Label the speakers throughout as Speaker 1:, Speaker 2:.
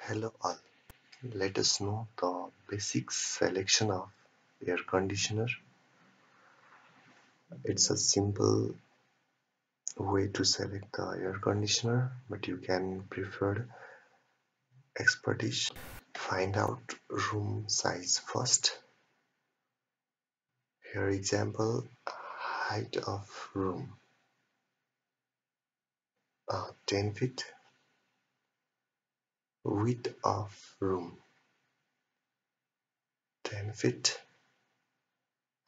Speaker 1: Hello all, let us know the basic selection of air conditioner. It's a simple way to select the air conditioner, but you can prefer expertise. Find out room size first. Here example, height of room 10 feet, width of room 10 feet,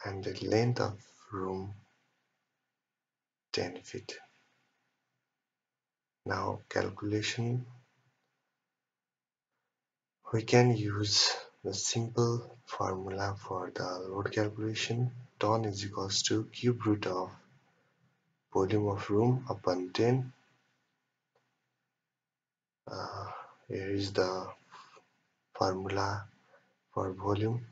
Speaker 1: and the length of room 10 feet. Now calculation, we can use the simple formula for the load calculation. Ton is equals to cube root of volume of room upon 10. Here is the formula for volume.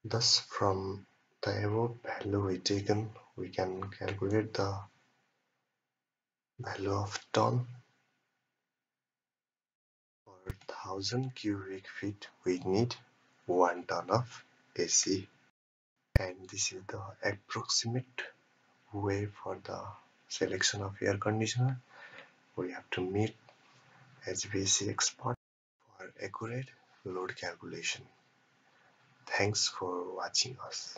Speaker 1: Thus, from the above value we taken, we can calculate the value of ton. For 1000 cubic feet, we need 1 ton of AC. And this is the approximate way for the selection of air conditioner. We have to meet HVAC expert for accurate load calculation. Thanks for watching us.